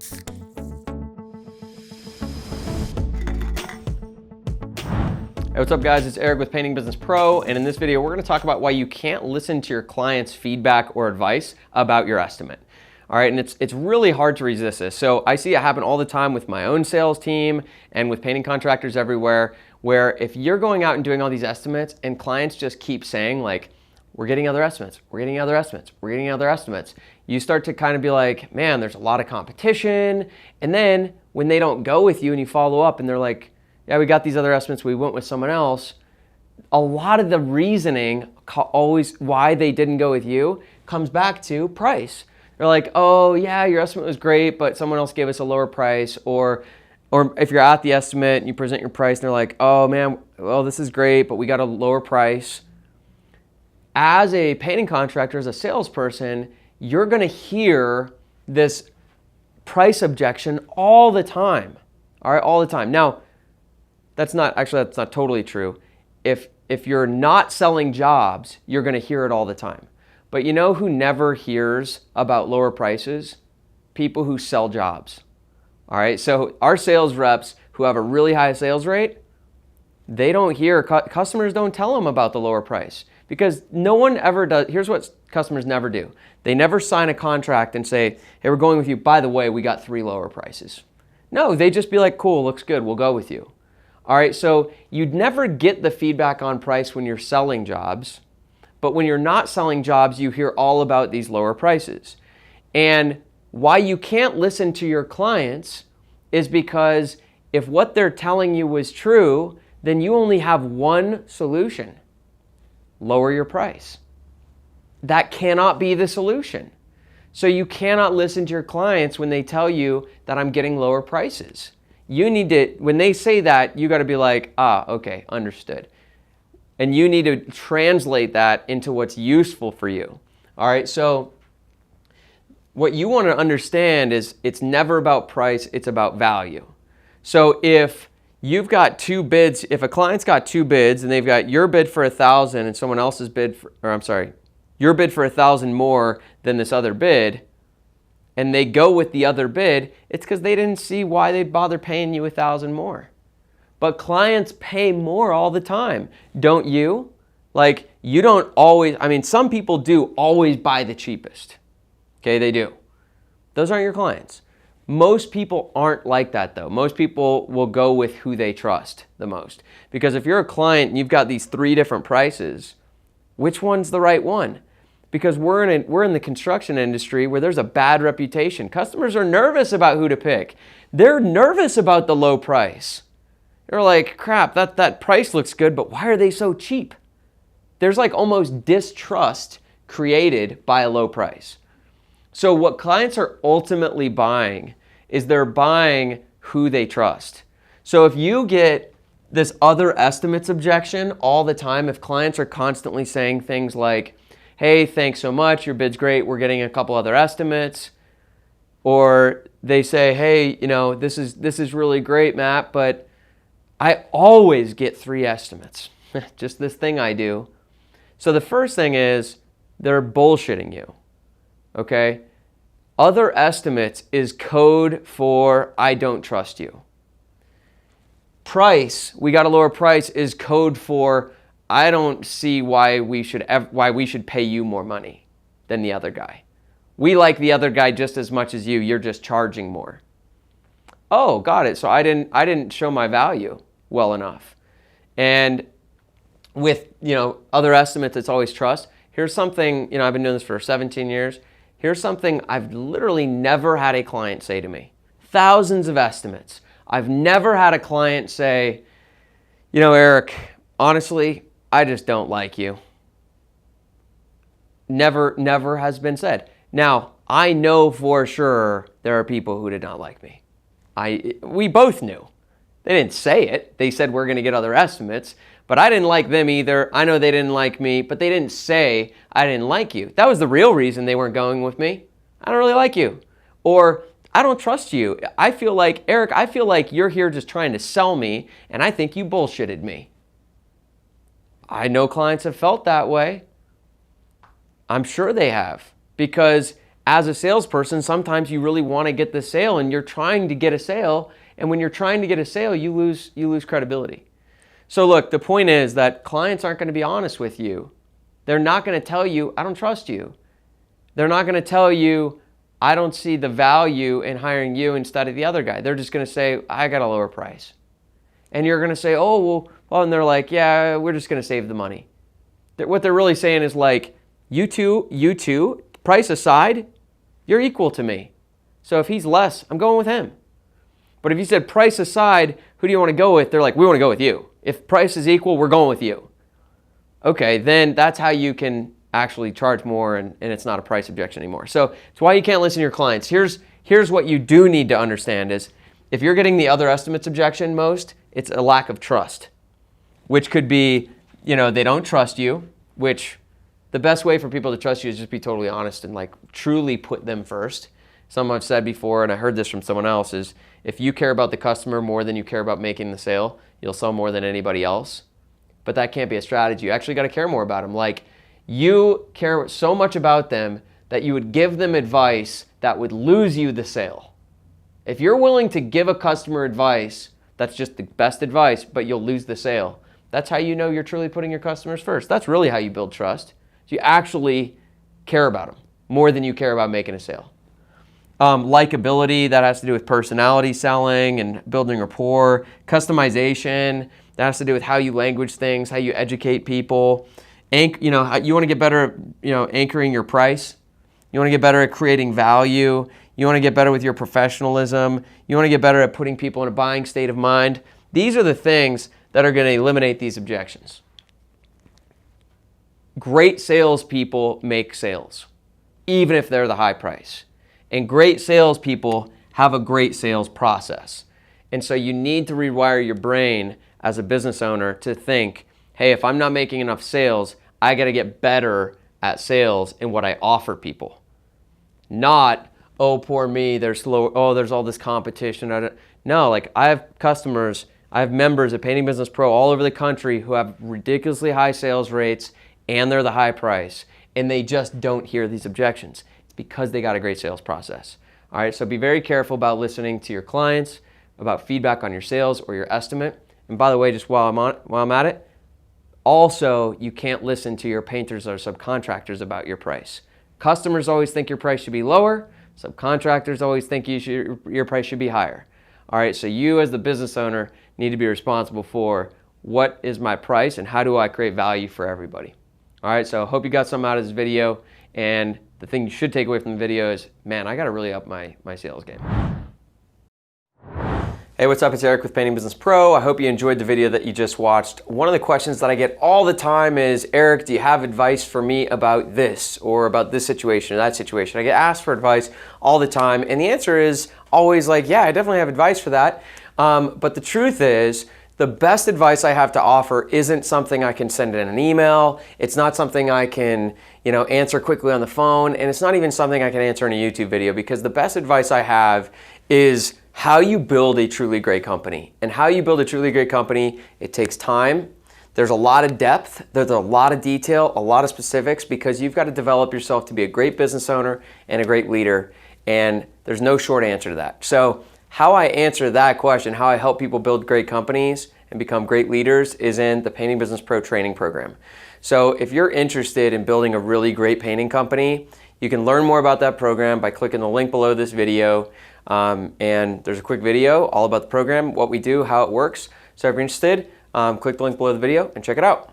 Hey, what's up guys, it's Eric with Painting Business Pro, and in this video we're going to talk about why you can't listen to your clients' feedback or advice about your estimate. All right, and it's really hard to resist this. So I see it happen all the time with my own sales team and with painting contractors everywhere, where if you're going out and doing all these estimates and clients just keep saying like, we're getting other estimates, we're getting other estimates, we're getting other estimates, you start to kind of be like, man, there's a lot of competition. And then when they don't go with you and you follow up and they're like, yeah, we got these other estimates, we went with someone else, a lot of the reasoning always why they didn't go with you comes back to price. They're like, oh yeah, your estimate was great, but someone else gave us a lower price. Or if you're at the estimate and you present your price and they're like, oh man, well this is great, but we got a lower price. As a painting contractor, as a salesperson, you're gonna hear this price objection all the time, all right, all the time. Now, that's not totally true. If you're not selling jobs, you're gonna hear it all the time. But you know who never hears about lower prices? People who sell jobs. All right, so our sales reps who have a really high sales rate, they don't hear, customers don't tell them about the lower price because no one ever does. Here's what customers never do. They never sign a contract and say, hey, we're going with you. By the way, we got 3 lower prices. No, they just be like, cool, looks good, we'll go with you. All right, so you'd never get the feedback on price when you're selling jobs. But when you're not selling jobs, you hear all about these lower prices. And why you can't listen to your clients is because if what they're telling you was true, then you only have one solution: lower your price. That cannot be the solution. So you cannot listen to your clients when they tell you that I'm getting lower prices. You need to, when they say that, you got to be like, ah, okay, understood. And you need to translate that into what's useful for you. All right, so what you want to understand is it's never about price, it's about value. So if you've got 2 bids, if a client's got 2 bids and they've got your bid for 1,000 and someone else's bid for, or I'm sorry, your bid for 1,000 more than this other bid, and they go with the other bid, it's because they didn't see why they'd bother paying you 1,000 more. But clients pay more all the time, don't you? Like, you don't always, I mean, some people do always buy the cheapest. Okay, they do. Those aren't your clients. Most people aren't like that though. Most people will go with who they trust the most. Because if you're a client and you've got these 3 different prices, which one's the right one? Because we're in the construction industry where there's a bad reputation. Customers are nervous about who to pick. They're nervous about the low price. They're like, crap, that price looks good, but why are they so cheap? There's like almost distrust created by a low price. So what clients are ultimately buying is they're buying who they trust. So if you get this other estimates objection all the time, if clients are constantly saying things like, hey, thanks so much, your bid's great, we're getting a couple other estimates, or they say, hey, you know, this is really great, Matt, but I always get 3 estimates. Just this thing I do. So the first thing is they're bullshitting you, okay? Other estimates is code for I don't trust you. Price, we got a lower price, is code for I don't see why we should pay you more money than the other guy. We like the other guy just as much as you. You're just charging more. Oh, got it. So I didn't show my value well enough. And with, you know, other estimates, it's always trust. Here's something, you know, I've been doing this for 17 years. Here's something I've literally never had a client say to me. Thousands of estimates. I've never had a client say, you know, Eric, honestly, I just don't like you. Never has been said. Now, I know for sure there are people who did not like me. We both knew. They didn't say it. They said we're going to get other estimates, but I didn't like them either. I know they didn't like me, but they didn't say I didn't like you. That was the real reason they weren't going with me. I don't really like you. Or I don't trust you. I feel like, Eric, I feel like you're here just trying to sell me, and I think you bullshitted me. I know clients have felt that way. I'm sure they have, because as a salesperson, sometimes you really want to get the sale and you're trying to get a sale. And when you're trying to get a sale, you lose credibility. So look, the point is that clients aren't going to be honest with you. They're not going to tell you, I don't trust you. They're not going to tell you, I don't see the value in hiring you instead of the other guy. They're just going to say, I got a lower price. And you're going to say, oh, well, and they're like, yeah, we're just going to save the money. What they're really saying is like, you two, price aside, you're equal to me. So if he's less, I'm going with him. But if you said price aside, who do you want to go with? They're like, we want to go with you. If price is equal, we're going with you. Okay, then that's how you can actually charge more and it's not a price objection anymore. So it's why you can't listen to your clients. Here's what you do need to understand is if you're getting the other estimates objection most, it's a lack of trust, which could be, they don't trust you, which the best way for people to trust you is just be totally honest and like truly put them first. Something I've said before, and I heard this from someone else, is if you care about the customer more than you care about making the sale, you'll sell more than anybody else. But that can't be a strategy. You actually got to care more about them. Like you care so much about them that you would give them advice that would lose you the sale. If you're willing to give a customer advice, that's just the best advice, but you'll lose the sale. That's how you know you're truly putting your customers first. That's really how you build trust. So you actually care about them more than you care about making a sale. Likability, that has to do with personality selling and building rapport. Customization, that has to do with how you language things, how you educate people. You want to get better at, anchoring your price. You want to get better at creating value. You want to get better with your professionalism. You want to get better at putting people in a buying state of mind. These are the things that are going to eliminate these objections. Great salespeople make sales, even if they're the high price. And great salespeople have a great sales process. And so you need to rewire your brain as a business owner to think, hey, if I'm not making enough sales, I got to get better at sales and what I offer people. Not, oh, poor me, they're slow. Oh, there's all this competition. No, like I have customers, I have members at Painting Business Pro all over the country who have ridiculously high sales rates and they're the high price. And they just don't hear these objections. Because they got a great sales process. All right, so be very careful about listening to your clients, about feedback on your sales or your estimate. And by the way, just while I'm at it, also you can't listen to your painters or subcontractors about your price. Customers always think your price should be lower. Subcontractors always think your price should be higher. All right, so you as the business owner need to be responsible for what is my price and how do I create value for everybody. All right, so I hope you got something out of this video. And the thing you should take away from the video is, man, I got to really up my sales game. Hey, what's up? It's Eric with Painting Business Pro. I hope you enjoyed the video that you just watched. One of the questions that I get all the time is, Eric, do you have advice for me about this or about this situation or that situation? I get asked for advice all the time. And the answer is always like, yeah, I definitely have advice for that. But the truth is, the best advice I have to offer isn't something I can send in an email. It's not something I can, answer quickly on the phone. And it's not even something I can answer in a YouTube video, because the best advice I have is how you build a truly great company. And how you build a truly great company, it takes time. There's a lot of depth. There's a lot of detail, a lot of specifics, because you've got to develop yourself to be a great business owner and a great leader. And there's no short answer to that. So how I answer that question, how I help people build great companies and become great leaders, is in the Painting Business Pro training program. So if you're interested in building a really great painting company, you can learn more about that program by clicking the link below this video. And there's a quick video all about the program, what we do, how it works. So if you're interested, click the link below the video and check it out.